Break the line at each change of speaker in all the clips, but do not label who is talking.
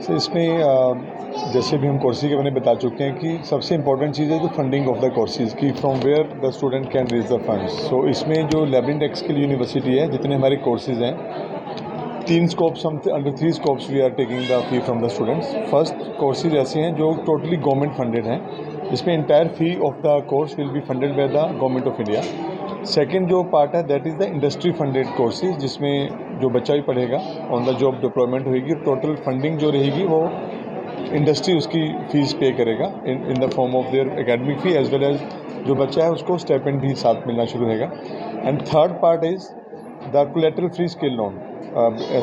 सो इसमें जैसे भी हम कोर्सेज के बारे में बता चुके हैं कि सबसे इम्पोर्टेंट चीज़ है जो फंडिंग ऑफ द कोर्सेज की from where the student can raise the funds. So इसमें जो लैबरेटरी एक्सकिल यूनिवर्सिटी है, जितने हमारे कोर्सेज हैं, 3 स्कोप्स हम under 3 scopes we are taking the fee from the students. First courses ऐसे हैं जो टोटली गवर्नमेंट फंडेड हैं, जिसमें entire fee of the course will be funded by the government of India. Second जो part है that is the industry funded courses, जिसमें जो बच्चा भी पढ़ेगा ऑन द जॉब डिप्लॉयमेंट होगी, टोटल फंडिंग जो रहेगी वो इंडस्ट्री उसकी फीस पे करेगा in the form of their academic fee as well as जो बच्चा है उसको स्टाइपेंड भी साथ मिलना शुरू होगा। And third part is the collateral free skill loan.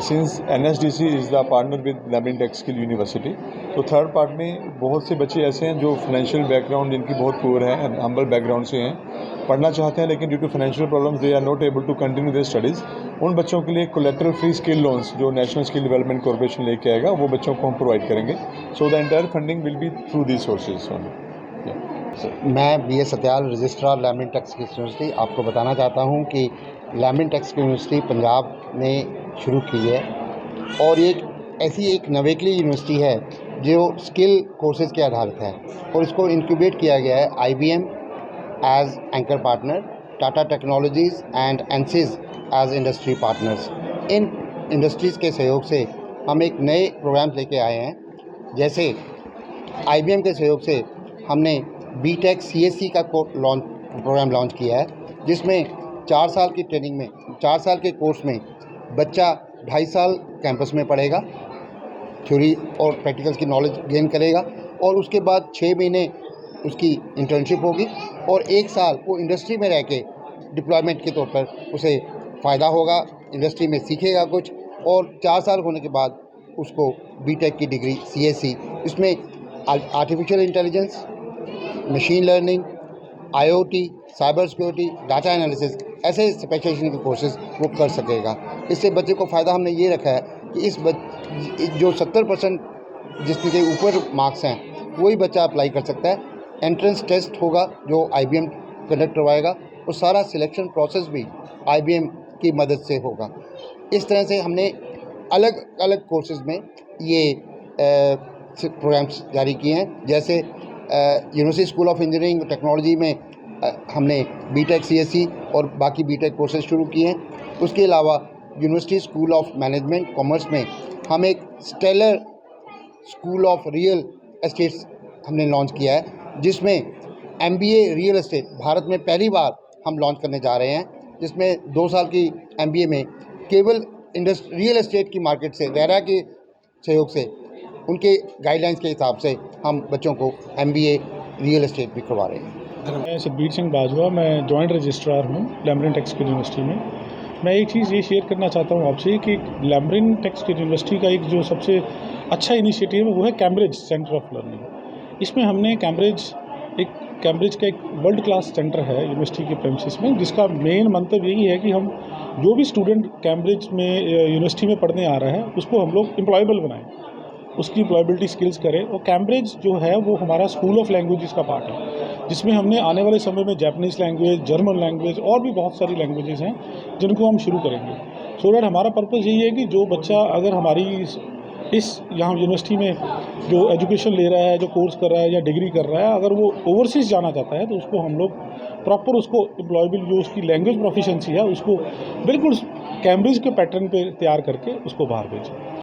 Since NSDC is the partner with laboratory एक्सकिल university, तो थर्ड पार्ट में बहुत से बच्चे ऐसे हैं जो फाइनेंशियल बैकग्राउंड जिनकी बहुत पुअर है, हम्बल बैकग्राउंड से हैं, पढ़ना चाहते हैं लेकिन due to financial problems they are not able to continue their studies. उन बच्चों के लिए कोलैटरल फ्री स्किल लोन्स जो नेशनल स्किल डेवलपमेंट कॉर्पोरेशन लेके आएगा वो बच्चों को हम प्रोवाइड करेंगे। So the entire funding will be through these sources.
मैं BA Satyal, registrar laboratory एक्सकिल university, आपको बताना चाहता हूं कि लैबरेटरी एक्सकिल यूनिवर्सिटी पंजाब ने शुरू की है और ये ऐसी एक नवेकली यूनिवर्सिटी है जो स्किल कोर्सेज के आधारित है और इसको इंक्यूबेट किया गया है IBM as anchor partner, Tata Technologies and Ansys as industry partners. इन इंडस्ट्रीज़ के सहयोग से हम एक नए प्रोग्राम लेके आए हैं। जैसे IBM के सहयोग से हमने BTech CSC का प्रोग्राम लॉन्च किया है, जिसमें 4 साल की ट्रेनिंग में 4 साल के कोर्स में बच्चा 2.5 साल कैंपस में पढ़ेगा, थ्योरी और प्रैक्टिकल्स की नॉलेज गेन करेगा और उसके बाद 6 महीने उसकी इंटर्नशिप होगी और 1 साल वो इंडस्ट्री में रह के डिप्लॉयमेंट के तौर पर उसे फ़ायदा होगा, इंडस्ट्री में सीखेगा कुछ और 4 साल होने के बाद उसको BTech की डिग्री CSC, इसमें artificial intelligence, machine learning, IoT, cyber security, data analysis, ऐसे स्पेशलाइजेशन के कोर्सेज वो कर सकेगा। इससे बच्चे को फ़ायदा हमने ये रखा है कि जो 70% जिसके ऊपर मार्क्स हैं वही बच्चा अप्लाई कर सकता है। एंट्रेंस टेस्ट होगा जो IBM कंडक्ट करवाएगा और सारा सिलेक्शन प्रोसेस भी IBM की मदद से होगा। इस तरह से हमने अलग अलग कोर्सेज में ये प्रोग्राम्स जारी किए हैं। जैसे university school of engineering technology में हमने BTech CSC और बाकी BTech कोर्सेज शुरू किए हैं। उसके अलावा university school of management commerce में हम एक stellar school of real estates हमने लॉन्च किया है, जिसमें MBA रियल एस्टेट भारत में पहली बार हम लॉन्च करने जा रहे हैं, जिसमें 2 साल की MBA में केवल रियल एस्टेट की मार्केट से रेरा के सहयोग से उनके गाइडलाइंस के हिसाब से हम बच्चों को MBA रियल एस्टेट भी करवा रहे हैं।
मैं सुखबीर सिंह बाजवा, मैं जॉइंट रजिस्ट्रार हूँ लैबरेटरी एक्सकिल यूनिवर्सिटी में। मैं एक चीज़ ये शेयर करना चाहता हूँ आपसे कि लैबरेटरी एक्सकिल यूनिवर्सिटी का एक जो सबसे अच्छा इनिशिएटिव है वो है कैम्ब्रिज सेंटर ऑफ लर्निंग। इसमें हमने कैम्ब्रिज का एक वर्ल्ड क्लास सेंटर है यूनिवर्सिटी के प्रेमिसेस में, जिसका मेन मंतव्य यही है कि हम जो भी स्टूडेंट कैम्ब्रिज में यूनिवर्सिटी में पढ़ने आ रहा है उसको हम लोग एम्प्लॉयबल बनाएं, उसकी एम्प्लॉयबिलिटी स्किल्स करें। और कैम्ब्रिज जो है वो हमारा स्कूल ऑफ लैंग्वेजेस का पार्ट है, जिसमें हमने आने वाले समय में जापानीज़ लैंग्वेज, जर्मन लैंग्वेज और भी बहुत सारी लैंग्वेजेस हैं जिनको हम शुरू करेंगे। सो दैट हमारा पर्पज़ यही है कि जो बच्चा अगर हमारी इस यहाँ यूनिवर्सिटी में जो एजुकेशन ले रहा है, जो कोर्स कर रहा है या डिग्री कर रहा है, अगर वो ओवरसीज़ जाना चाहता है तो उसको हम लोग प्रॉपर उसको एम्प्लॉयबल जो उसकी लैंग्वेज प्रोफिशिएंसी है उसको बिल्कुल कैम्ब्रिज के पैटर्न पे तैयार करके उसको बाहर भेजें।